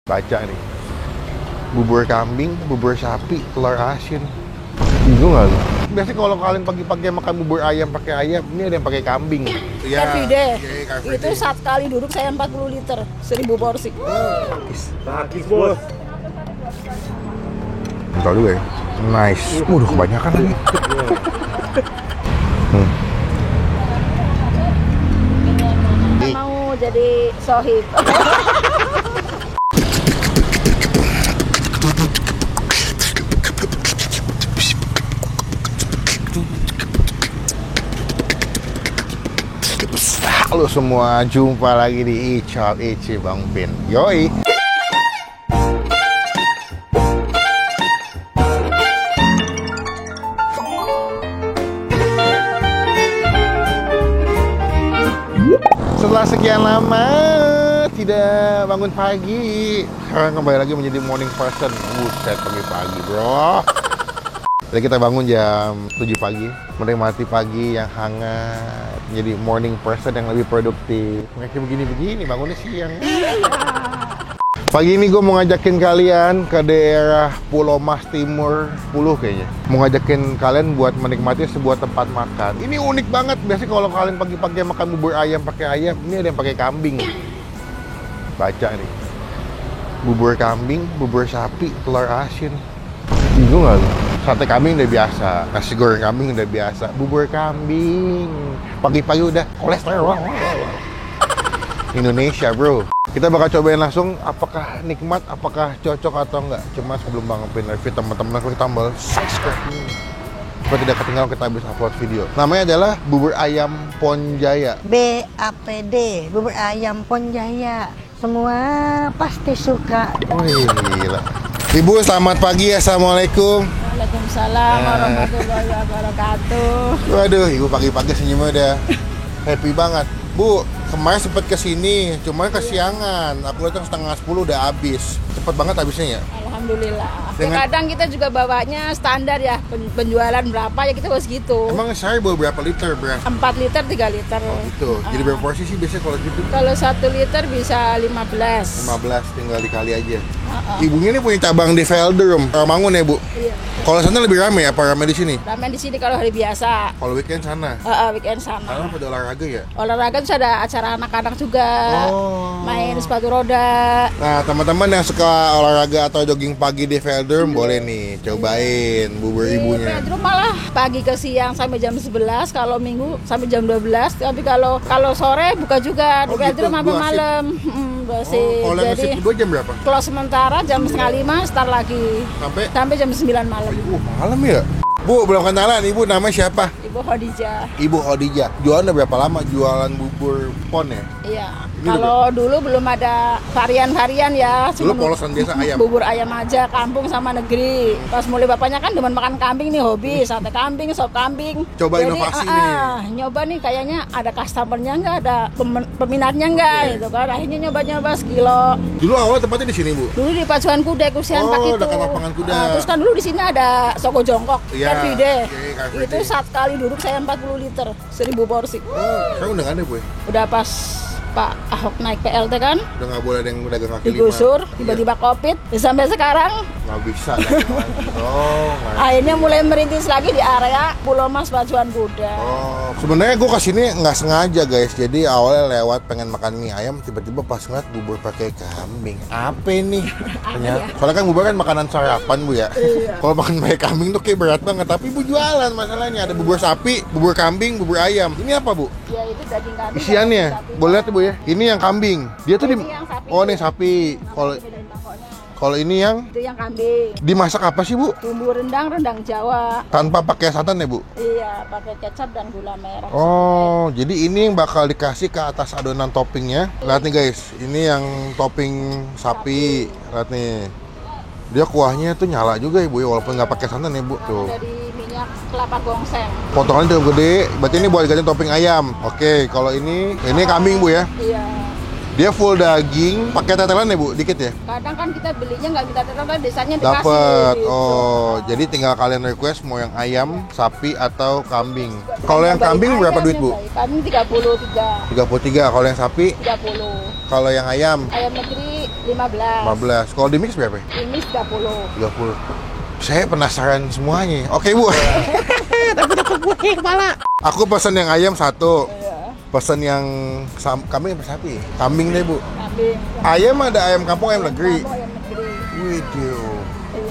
Baca nih, bubur kambing, bubur sapi, telur asin. Bingung gak lu? Biasanya kalau kalian pagi-pagi makan bubur ayam pakai ayam, ini ada yang pakai kambing. Ya, everyday. Itu saat kali duduk saya 40 liter, 1000 porsi. Takis bos. Entar dulu ya. Nice. Udah kebanyakan lagi. Mau jadi sohib. Halo semua, jumpa lagi di Icap Ici Bang Pin. Yoi. Setelah sekian lama tidak bangun pagi, sekarang kembali lagi menjadi morning person. Buset, pagi-pagi bro. Jadi kita bangun jam 7 pagi, menikmati pagi yang hangat, menjadi morning person yang lebih produktif. Kayak begini-begini, bangunnya siang. Pagi ini gue mau ngajakin kalian ke daerah Pulau Mas Timur 10 kayaknya. Mau ngajakin kalian buat menikmati sebuah tempat makan. Ini unik banget, biasanya kalau kalian pagi-pagi makan bubur ayam pakai ayam, ini ada yang pakai kambing. Baca nih, bubur kambing, bubur sapi, telur asin. Bingung gak lu? Sate kambing udah biasa, nasi goreng kambing udah biasa, bubur kambing pagi-pagi udah kolesterol. Indonesia bro. Kita bakal cobain langsung apakah nikmat, apakah cocok atau enggak. Cuma sebelum Bang Pin review, teman-teman klik tombol subscribe supaya tidak ketinggalan kita habis upload video. Namanya adalah bubur ayam Ponjaya. BAPD, bubur ayam Ponjaya. Semua pasti suka. Wih, gila. Ibu, selamat pagi. Assalamualaikum. Waalaikumsalam warahmatullahi wabarakatuh. Waduh, ibu pagi-pagi senyumnya udah happy banget. Bu, kemarin sempat kesini, cuma kesiangan. Aku datang setengah 10 udah habis. Cepet banget habisnya ya? Alhamdulillah. Dengan- Kadang kita juga bawanya standar ya, penjualan berapa ya kita harus gitu. Emang saya bawa berapa liter beras? 4 liter, 3 liter. Oh gitu. Jadi berapa porsi sih biasanya kalau gitu? Kalau 1 liter bisa 15. 15, tinggal dikali aja. Ibunya ini punya cabang di Veldrum, Rawamangun ya Bu? Iya. Kalau sana lebih rame apa rame di sini? Ramen di sini kalau hari biasa. Kalau weekend sana? Weekend sana. Karena pada olahraga ya? Olahraga terus ada acara anak-anak juga. Oh. Main sepatu roda. Nah, teman-teman yang suka olahraga atau jogging pagi di Veldrum boleh nih cobain bubur ibunya. Di malah pagi ke siang sampai jam 11, kalau minggu sampai jam 12. Tapi kalau sore buka juga di Oh, Veldrum gitu, sampai dua shift. malam. Dua shift. Kalau yang Jadi shift kedua jam berapa? kalau sementara jam setengah 5 start lagi Sampai jam 9 malam. malam ya? Bu, belum kenalan. Ibu namanya siapa? Ibu Khadijah. Ibu Khadijah. Jualan udah berapa lama jualan bubur pon ya? Iya. Ini Kalau dulu belum ada varian-varian ya. Dulu Cuma polosan biasa ayam. bubur ayam aja, kampung sama negeri. Pas mulai bapaknya kan demen makan kambing nih, hobi sate kambing, sop kambing. Coba Jadi, inovasi nih. nyoba nih kayaknya ada customernya nggak, ada peminatnya nggak gitu kan. Akhirnya nyoba-nyoba sekilo. Dulu awal tempatnya di sini, Bu. Dulu di Pacuan Kuda, Kusian Oh, Pak itu. dekat lapangan kuda. Terus kan dulu di sini ada Soko Jongkok, Iya, everyday. iya, Car Free Itu Day. saat kali duduk saya 40 liter, 1000 porsi. Sekarang udah nggak ada, Bu ya? Udah pas Pak Ahok naik PLT kan, Udah nggak boleh ada yang dagang kaki lima. digusur, Iya. tiba-tiba COVID, sampai sekarang Nggak bisa dagang lagi. Oh, nggak. akhirnya mulai merintis lagi di area Pulau Mas Pacuan Kuda. Oh, sebenarnya gue kesini nggak sengaja guys. Jadi awalnya lewat pengen makan mie ayam, tiba-tiba pas ngeliat bubur pakai kambing. Apa nih? Ternyata, soalnya kan bubur kan makanan sarapan Bu ya. Kalau makan pakai kambing tuh kayak berat banget. Tapi Bu jualan masalahnya ada bubur sapi, bubur kambing, bubur ayam. Ini apa Bu? Ya itu daging kambing. Isiannya, daging sapi. boleh lihat Bu ya. Ini yang kambing. Dia tuh di. Ini yang sapi. Oh, ini sapi. Kalau Bedain mangkoknya. kalau ini yang Itu yang kambing. dimasak apa sih Bu? Bumbu rendang Jawa. Tanpa pakai santan ya Bu? Iya, pakai kecap dan gula merah. Oh, jadi ini yang bakal dikasih ke atas adonan toppingnya. Lihat nih guys, ini yang topping sapi. Lihat nih, dia kuahnya tuh nyala juga ya Bu, ya, walaupun nggak pakai santan ya Bu. Tuh, Dari minyak kelapa gongseng. potongannya udah gede. Berarti ini buat ganti topping ayam. Oke, kalau ini kambing Bu ya. Iya. Dia full daging, pakai tetelan ya Bu, dikit ya. Kadang kan kita belinya nggak minta tetelan, desanya dikasih. Dapat. gitu. Oh, jadi tinggal kalian request mau yang ayam, sapi atau kambing. Kalau yang kambing berapa duit Bu? Kambing 33. 33. Kalau yang sapi, 30. kalau yang ayam Ayam negeri 15. 15. Kalau di mix berapa? Ini 30. 30. Saya penasaran semuanya. Oke, Bu. Tapi takut gue kepala. Aku pesan yang ayam 1. Iya. Pesan yang kambing apa sapi? Kambing deh, Bu. Kambing. Ayam ada ayam kampung, ayam negeri. Kamu ayam negeri. Widih.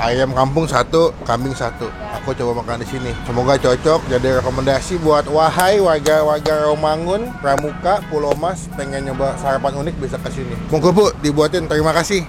Ayam kampung 1, kambing 1. Aku coba makan di sini. Semoga cocok jadi rekomendasi buat wahai warga-warga Romangun, Pramuka, Pulau Mas pengen nyoba sarapan unik bisa ke sini. Monggo Bu, dibuatin. Terima kasih.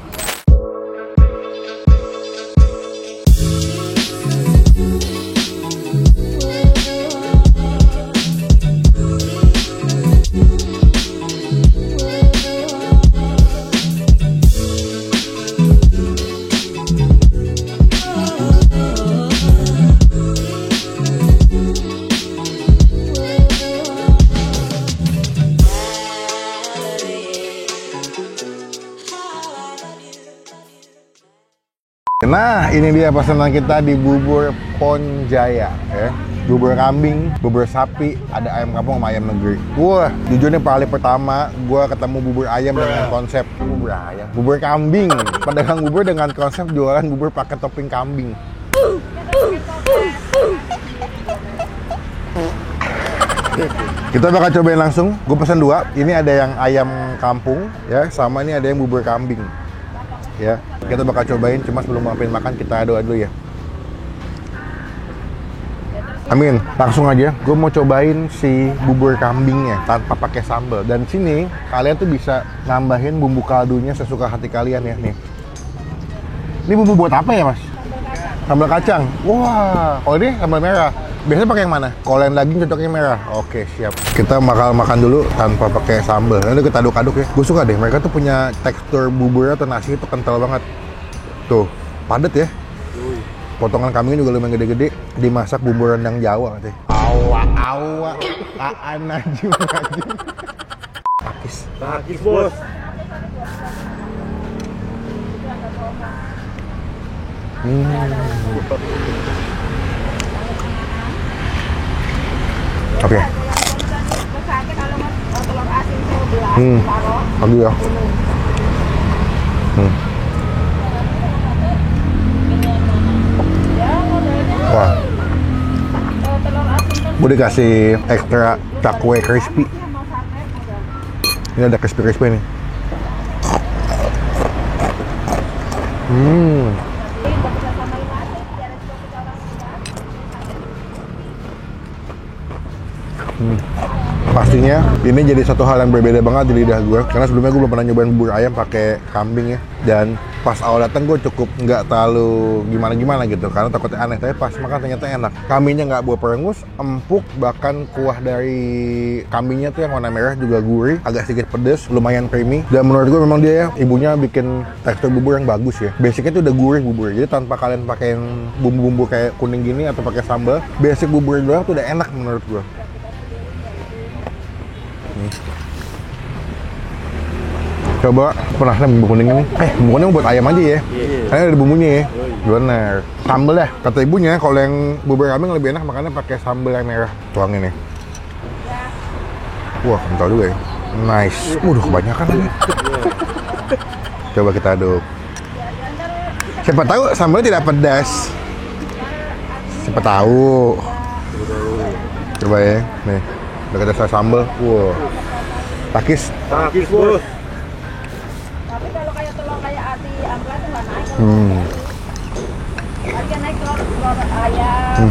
Nah, ini dia pesanan kita di Bubur Ponjaya ya. Bubur kambing, bubur sapi, ada ayam kampung sama ayam negeri. Wah, jujur nih kali pertama gua ketemu bubur ayam dengan konsep bubur ayam, bubur kambing. Pedagang bubur dengan konsep jualan bubur pakai topping kambing. Kita bakal cobain langsung. Gue pesan 2. Ini ada yang ayam kampung ya, sama ini ada yang bubur kambing. Ya, kita bakal cobain, cuma sebelum makan kita doa dulu ya. Amin, langsung aja. Gue mau cobain si bubur kambingnya tanpa pakai sambal. Dan sini kalian tuh bisa nambahin bumbu kaldunya sesuka hati kalian ya nih. Ini bumbu buat apa ya Mas? Sambal kacang. Wah, oh ini sambal merah. Biasanya pakai yang mana? Kalau yang daging cocoknya merah. Oke, siap. Kita bakal makan dulu tanpa pakai sambal. Nanti kita aduk-aduk ya. Gue suka deh, mereka tuh punya tekstur bubur atau nasi itu kental banget. Tuh, padat ya. Potongan kambing juga lumayan gede-gede. Dimasak bumbu rendang Jawa katanya. Awa. Aan najim. Pakis, Bos. Oke. Telur asin saya belah. Lagi ya. Wah. Gue dikasih ekstra cakwe crispy. Ini ada crispy nih. Pastinya ini jadi satu hal yang berbeda banget di lidah gue, karena sebelumnya gue belum pernah nyobain bubur ayam pakai kambing ya. Dan pas awal datang gue cukup nggak terlalu gimana-gimana gitu, karena takutnya aneh. Tapi pas makan ternyata enak. Kambingnya nggak buah perengus, empuk, bahkan kuah dari kambingnya tuh yang warna merah juga gurih, agak sedikit pedes, lumayan creamy. Dan menurut gue memang dia ya, ibunya bikin tekstur bubur yang bagus ya. Basicnya tuh udah gurih bubur, jadi tanpa kalian pakai bumbu-bumbu kayak kuning gini atau pakai sambal, basic bubur doang tuh udah enak menurut gue. Coba pernah bumbu kuningnya nih. Bumbu kuning buat ayam aja ya. Karena ada bumbunya ya. Bener. Sambal ya. Kata ibunya kalau yang bubur kambing lebih enak makannya pakai sambal yang merah. Tuangin nih. Wah, kental juga ya. Nice. Kebanyakan lagi. Coba kita aduk. Siapa tahu sambalnya tidak pedas. Siapa tahu. Coba ya. Nih. Udah kita sambal. Wow. Pakis, Bos. Tapi kalau kayak telur kayak ati amplas itu nggak naik. Harga naik telur ayam,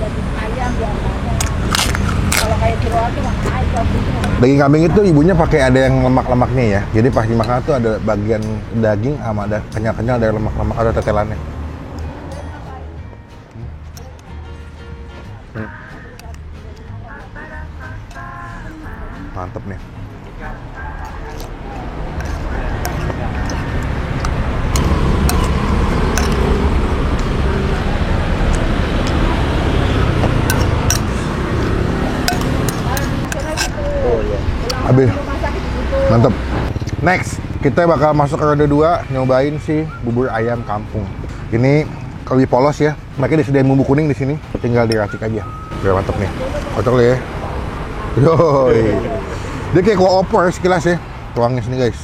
daging ayam biasanya. Kalau kayak jeroan itu nggak naik. Daging kambing itu ibunya pakai ada yang lemak-lemaknya ya. Jadi pas dimakan tuh ada bagian daging sama ada kenyal-kenyal dari lemak-lemak, ada tetelannya. Mantep nih. Habis. Mantep. Next, kita bakal masuk ke ronde 2, nyobain si bubur ayam kampung. Ini lebih polos ya. Mereka disediain bumbu kuning di sini, tinggal diracik aja. Udah mantep nih. Kocok ya. Yoi. Dia kayak kuah opor sekilas ya. Tuangnya sini guys.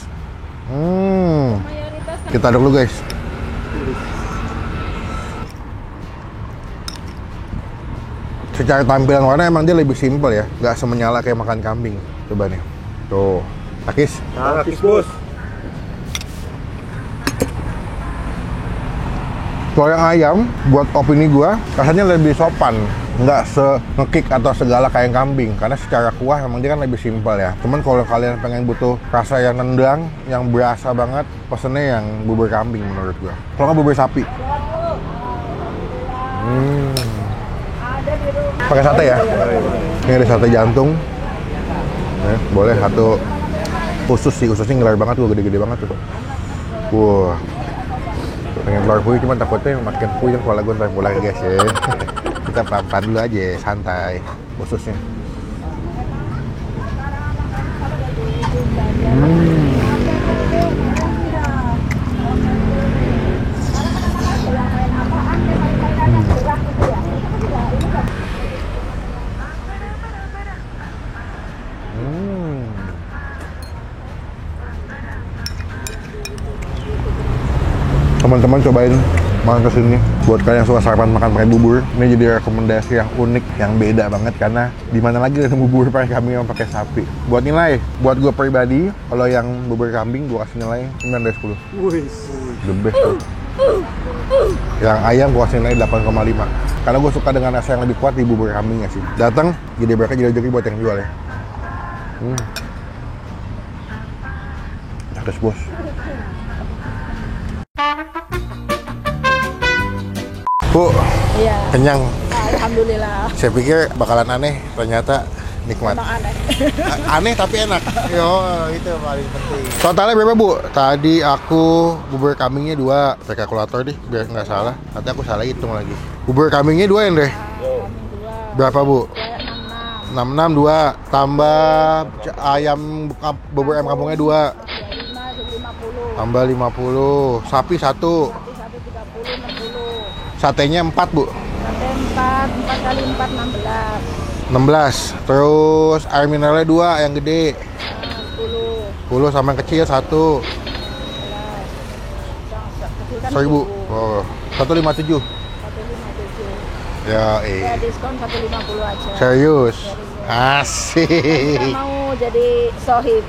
Kita aduk dulu guys. Secara tampilan warna emang dia lebih simpel ya, nggak semenyala kayak makan kambing. Coba nih, tuh, takis. Takis bos. Kalau yang ayam, buat opini gua, rasanya lebih sopan, nggak se-ngekick atau segala kayak kambing. Karena secara kuah emang dia kan lebih simpel ya. Cuman kalau kalian pengen butuh rasa yang nendang, yang berasa banget, pesennya yang bubur kambing menurut gua. Kalau nggak bubur sapi. Pakai sate ya? Ini ada sate jantung. Boleh satu usus sih, ususnya ngelar banget tuh, gede-gede banget tuh. Wah. Pengen telur puyuh, cuman takutnya makin puyuh kan kalau gue ntar pulang guys ya. Kita pelan-pelan dulu aja, santai ususnya. Teman-teman cobain makan kesini. Buat kalian yang suka sarapan makan pakai bubur, ini jadi rekomendasi yang unik, yang beda banget karena di mana lagi ada bubur pakai kambing yang pakai sapi. Buat nilai, buat gue pribadi, kalau yang bubur kambing gue kasih nilai 9 dari 10. The best tuh. Yang ayam gue kasih nilai 8,5. Karena gue suka dengan rasa yang lebih kuat di bubur kambingnya sih. Datang jadi berkah, jadi rezeki buat yang jual ya. Terus bos. Bu, Iya. kenyang. Alhamdulillah. Saya pikir bakalan aneh, ternyata nikmat. Emang aneh. Aneh tapi enak. Yo, itu paling penting. Totalnya berapa, Bu? Tadi aku bubur kambingnya 2. Pakai kalkulator deh, biar nggak salah. Nanti aku salah hitung lagi. Bubur kambingnya 2 ya, Deh? Berapa, Bu? 66 2. Tambah ayam bubur ayam kampungnya 2. 50. Tambah 50. Sapi 1. Satenya 4, Bu. Sate 4 kali 4 16. 16. Terus air mineralnya 2 yang gede. 10 sama yang kecil 1. Sorry, Bu. Oh, 157. 157. Ya, Ya diskon 150 aja. serius. Asik. Kita mau jadi sohib.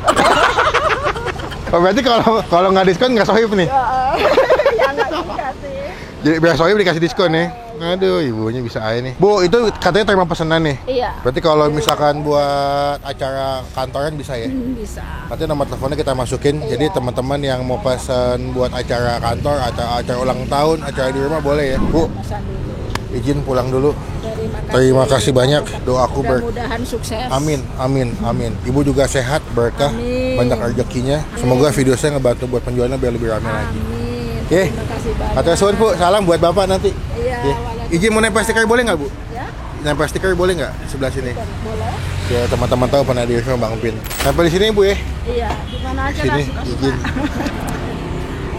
Oh, berarti kalau nggak diskon nggak sohib nih. Ya nggak dikasih. Jadi biar sohib dikasih diskon nih. Aduh, ibunya bisa aja nih. Bu, itu katanya terima pesanan nih. Iya. Berarti kalau misalkan buat acara kantoran bisa ya? Bisa. Nanti nomor teleponnya kita masukin. Jadi teman-teman yang mau pesan buat acara kantor atau acara ulang tahun, acara di rumah boleh ya. Bu, Pesan dulu. izin pulang dulu. Terima kasih. Terima kasih banyak. Doaku Mudah-mudahan sukses. Amin, amin, amin. Ibu juga sehat, berkah, Amin. banyak rezekinya. Semoga video saya ngebantu buat penjualannya biar lebih ramai lagi. Amin. Oke. Terima kasih banyak. Hatur suwun, Bu. Salam buat Bapak nanti. Iya. Oke. Izin mau nempel stiker boleh nggak, Bu? Ya. Nempel stiker boleh nggak sebelah sini? Boleh. Ya teman-teman tahu pernah di sama Bang Pin. Nempel di sini, Bu ya. Iya. Di mana aja Sini, lah suka-suka. izin.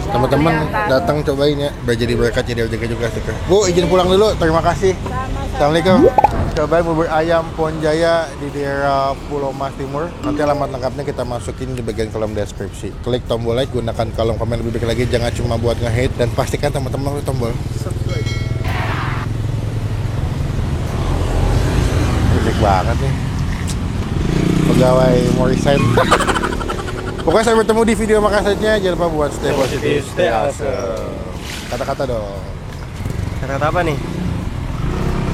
Teman-teman Kelihatan. datang cobain ya, biar jadi berkat, jadi rezeki juga stiker. Bu, izin pulang dulu. Terima kasih. Assalamualaikum. Cobain bubur ayam Pon Jaya di daerah Pulau Mas Timur. Nanti alamat lengkapnya kita masukin di bagian kolom deskripsi. Klik tombol like, gunakan kolom komen lebih baik lagi. Jangan cuma buat nge-hate, dan pastikan teman-teman klik tombol subscribe. Berisik banget nih. Pegawai Morrison. Pokoknya sampai bertemu di video makasihnya. Jangan lupa buat stay positif, stay awesome. Kata-kata dong. Kata apa nih?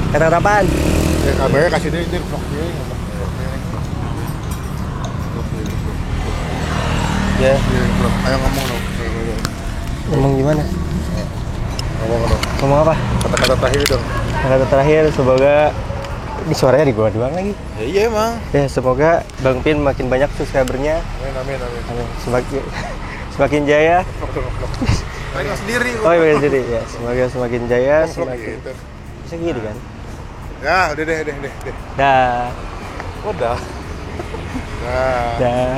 Kata apaan? Ya, kabarnya kasih dia vlog dia. Ya, Vlog. Ayo ngomong dong. ngomong gimana? Ngomong dong. Ngomong apa? Kata-kata terakhir dong. Kata terakhir, semoga ini suaranya di gua doang lagi. Ya, iya emang. Ya, semoga Bang Pin makin banyak subscribernya. Amin, amin, amin. Amin. Semakin jaya. Ayo sendiri. Oh iya sendiri ya. Semoga semakin jaya, Vlog semakin gitu. bisa gitu kan. Ya, udah deh. Dah. Udah. Nah. Dah.